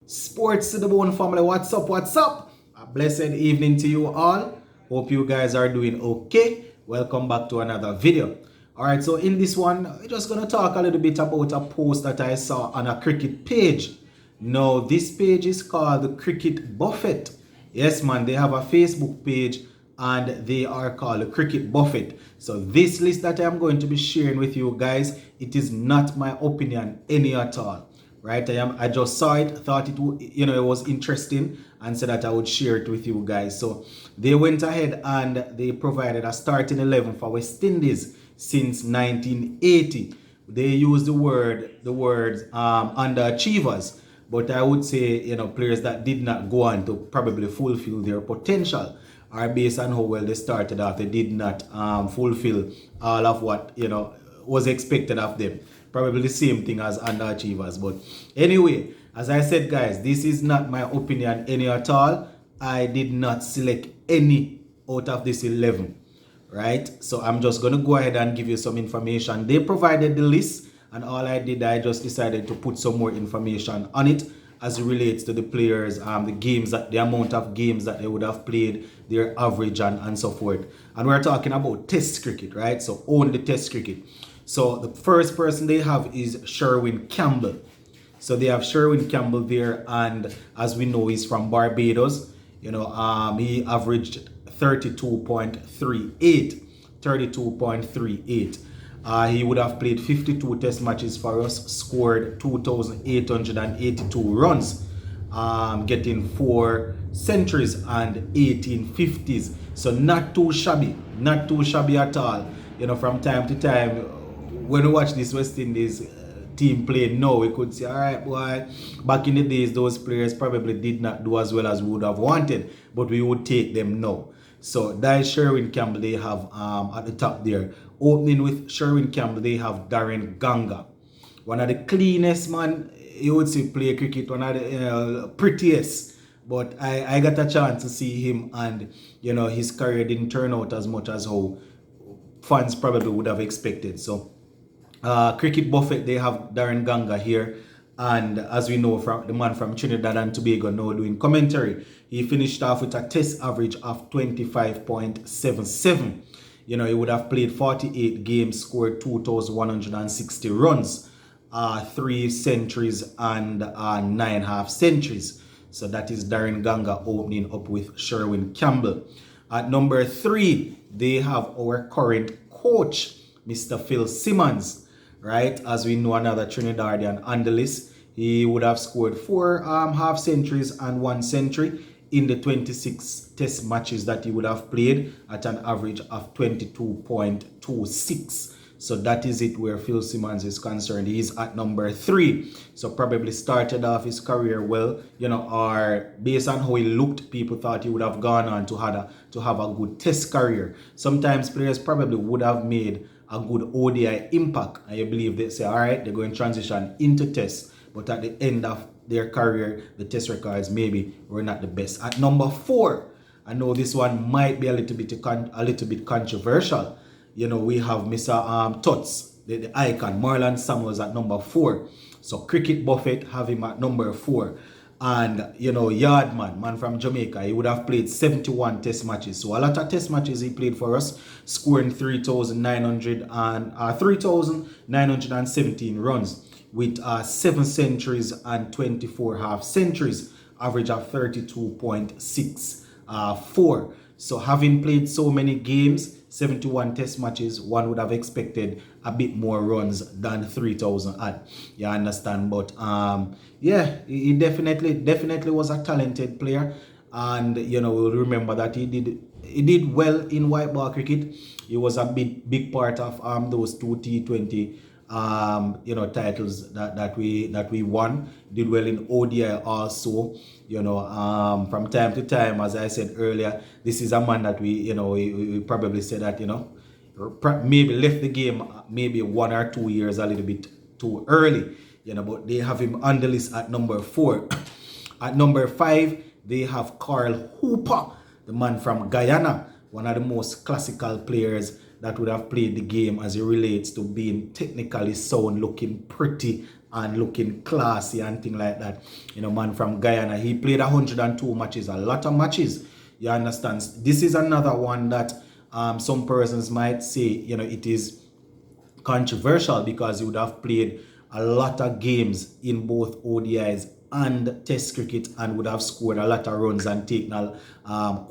Sports to the Bone family, what's up, what's up? A blessed evening to you all. Hope you guys are doing okay. Welcome back to another video. Alright, so in this one, we're just going to talk a little bit about a post that I saw on a cricket page. Now, this page is called the Cricket Buffet. Yes, man, they have a Facebook page and they are called the Cricket Buffet. So this list that I'm going to be sharing with you guys, it is not my opinion any at all. Right, I just saw it, thought it was interesting, and said that I would share it with you guys. So they went ahead and they provided a starting 11 for West Indies since 1980. They used the words underachievers, but I would say players that did not go on to probably fulfill their potential, or based on how well they started off, they did not fulfill all of what was expected of them. Probably the same thing as underachievers. But anyway, as I said, guys, this is not my opinion any at all. I did not select any out of this 11. Right? So I'm just going to go ahead and give you some information. They provided the list, and all I did, I just decided to put some more information on it as it relates to the players, the games, the amount of games that they would have played, their average, and so forth. And we're talking about Test cricket, right? So only Test cricket. So the first person they have is Sherwin Campbell. So they have Sherwin Campbell there, and as we know, he's from Barbados. He averaged 32.38. 32.38. He would have played 52 test matches for us, scored 2,882 runs, getting 4 centuries and 18 50s. So not too shabby at all. From time to time, when we watch this West Indies team play now, we could say, all right, boy, back in the days, those players probably did not do as well as we would have wanted, but we would take them now. So that is Sherwin Campbell they have at the top there. Opening with Sherwin Campbell, they have Darren Ganga. One of the cleanest, man, you would say play cricket, one of the prettiest. But I got a chance to see him, and his career didn't turn out as much as how fans probably would have expected. So Cricket Buffet, they have Darren Ganga here, and as we know, from the man from Trinidad and Tobago now doing commentary, he finished off with a test average of 25.77. He would have played 48 games, scored 2,160 runs, 3 centuries and 9 half centuries. So that is Darren Ganga opening up with Sherwin Campbell. At number 3, they have our current coach, Mr. Phil Simmons. Right, as we know, another Trinidadian on the list. He would have scored 4 half centuries and 1 century in the 26 test matches that he would have played at an average of 22.26. So that is it where Phil Simmons is concerned. He's at number 3. So probably started off his career well, or based on how he looked, people thought he would have gone on to have a good test career. Sometimes players probably would have made a good ODI impact, and you believe they say, all right, they're going to transition into tests, but at the end of their career, the test records maybe were not the best. At number 4, I know this one might be a little bit controversial. We have Mr. Tuts, the icon, Marlon Samuels at number 4. So Cricket Buffet have him at number 4. And, Yardman, man from Jamaica, he would have played 71 test matches. So a lot of test matches he played for us, scoring 3,917 runs with 7 centuries and 24 half centuries, average of 32.64. So having played so many games, 71 test matches, one would have expected a bit more runs than 3,000 odd. You understand? But yeah, he definitely was a talented player, and we'll remember that he did well in white ball cricket. He was a big part of those 2 T20 titles that we won. Did well in ODI also. From time to time, as I said earlier, this is a man that we probably said that maybe left the game maybe 1 or 2 years a little bit too early. But they have him on the list at number 4. At number 5, they have Carl Hooper, the man from Guyana, one of the most classical players that would have played the game as it relates to being technically sound, looking pretty, and looking classy and thing like that. You know, man from Guyana. He played 102 matches, a lot of matches. You understand? This is another one that some persons might say, you know, it is controversial because he would have played a lot of games in both ODIs and Test cricket and would have scored a lot of runs and taken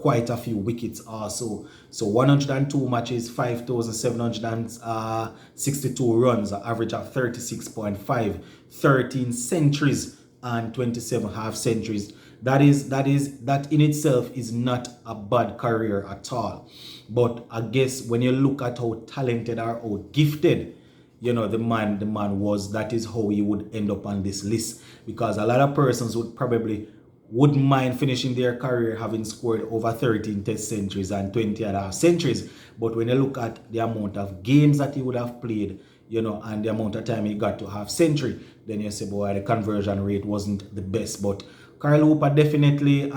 quite a few wickets also. So 102 matches, 5,762 runs, an average of 36.5, 13 centuries and 27 half centuries. That in itself is not a bad career at all. But I guess when you look at how talented or how gifted, you know, the man was, that is how he would end up on this list. Because a lot of persons wouldn't mind finishing their career having scored over 13 test centuries and 20 and a half centuries. But when you look at the amount of games that he would have played, you know, and the amount of time he got to half century, then you say, boy, the conversion rate wasn't the best. But Carl Hooper definitely,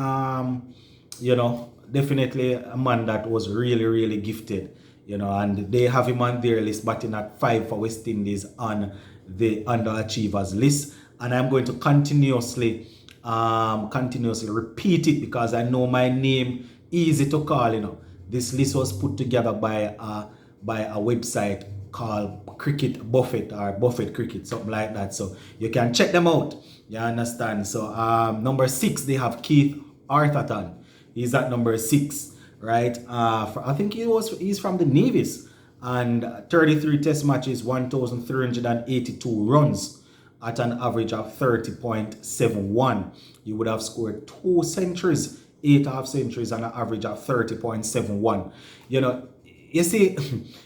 you know, definitely a man that was really, really gifted, you know, and they have him on their list, batting at 5 for West Indies on the underachievers list. And I'm going to continuously repeat it because I know my name easy to call. You know, this list was put together by a website called Cricket Buffett or Buffett Cricket, something like that. So you can check them out. You understand? So number 6, they have Keith Arthurton. He's at number 6, right? I think he's from the Navies, and 33 test matches, 1,382 runs at an average of 30.71. He would have scored 2 centuries, 8 half centuries, and an average of 30.71. You know, you see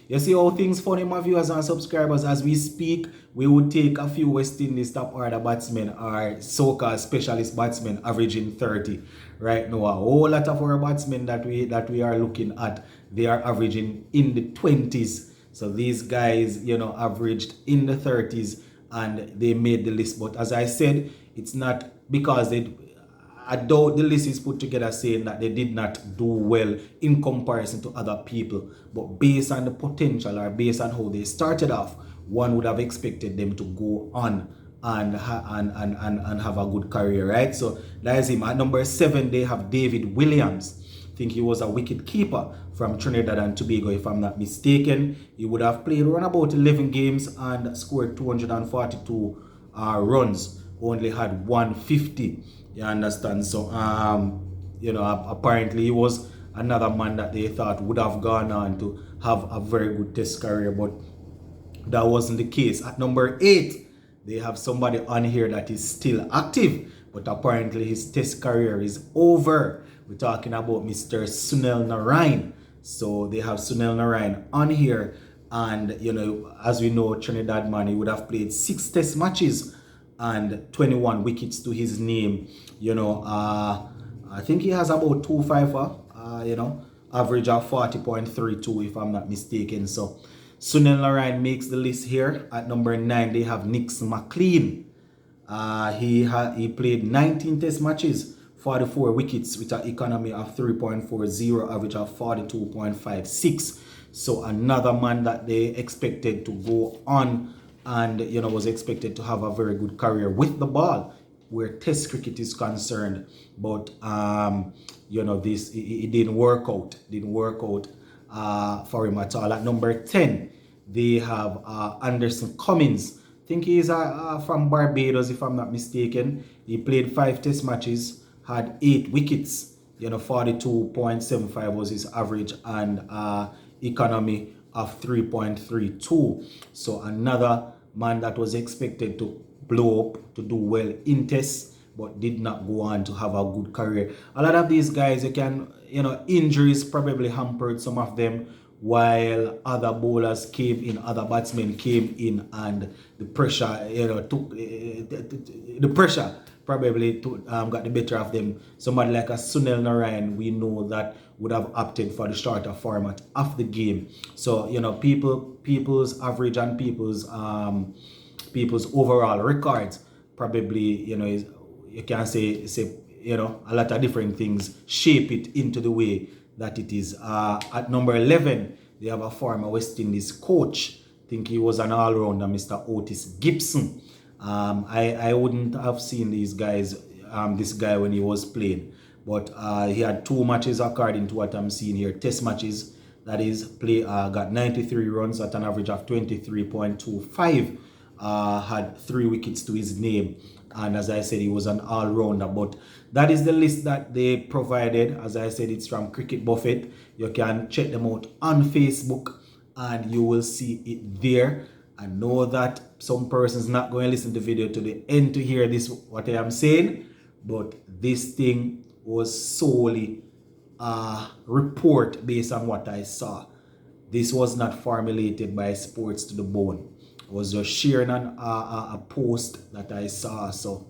how things funny, my viewers and subscribers. As we speak, we would take a few West Indies top order batsmen or so-called specialist batsmen averaging 30. Right now, a whole lot of our batsmen that we are looking at, they are averaging in the 20s. So these guys, you know, averaged in the 30s and they made the list. But as I said, it's not because I doubt the list is put together saying that they did not do well in comparison to other people. But based on the potential or based on how they started off, one would have expected them to go on and have a good career, right? So that is him. At number 7, they have David Williams. I think he was a wicket keeper from Trinidad and Tobago, if I'm not mistaken. He would have played around about 11 games and scored 242 runs. Only had 150. You understand? So, you know, apparently he was another man that they thought would have gone on to have a very good test career, but that wasn't the case. At number 8, they have somebody on here that is still active, but apparently his test career is over. We're talking about Mr. Sunil Narine. So they have Sunil Narine on here, and you know, as we know, Trinidad man, he would have played 6 test matches and 21 wickets to his name. You know, I think he has about 2 5, you know, average of 40.32 if I'm not mistaken. So Sunil Narine makes the list here. At number 9, they have Nix McLean. He played 19 test matches, 44 wickets with an economy of 3.40, average of 42.56. So another man that they expected to go on and, you know, was expected to have a very good career with the ball where test cricket is concerned. But, you know, it didn't work out. For him at all. At number 10, they have Anderson Cummins. I think he's from Barbados, if I'm not mistaken. He played 5 test matches, had 8 wickets. You know, 42.75 was his average, and economy of 3.32. So another man that was expected to blow up, to do well in tests, but did not go on to have a good career. A lot of these guys, you know, injuries probably hampered some of them, while other bowlers came in, other batsmen came in, and the pressure, you know, the pressure probably got the better of them. Somebody like a Sunil Narine, we know that would have opted for the shorter format of the game. So, you know, people's average and people's overall records probably, you know, you can say, you know, a lot of different things shape it into the way that it is. At number 11, they have a former West Indies coach. I think he was an all-rounder, Mr. Otis Gibson. I wouldn't have seen these guys, this guy when he was playing, but he had 2 matches according to what I'm seeing here, test matches. That is, got 93 runs at an average of 23.25. Had 3 wickets to his name, and as I said, he was an all-rounder. But that is the list that they provided. As I said, it's from Cricket Buffet. You can check them out on Facebook and you will see it there. I know that some persons not going to listen to the video to the end to hear this, what I am saying, but this thing was solely a report based on what I saw. This was not formulated by Sports to the Bone. I was just sharing a post that I saw. So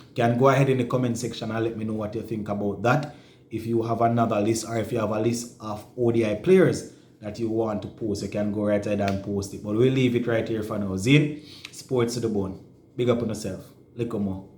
you can go ahead in the comment section and let me know what you think about that. If you have another list, or if you have a list of ODI players that you want to post, you can go right ahead and post it. But we'll leave it right here for now. Zin, Sports to the Bone. Big up on yourself. Little more.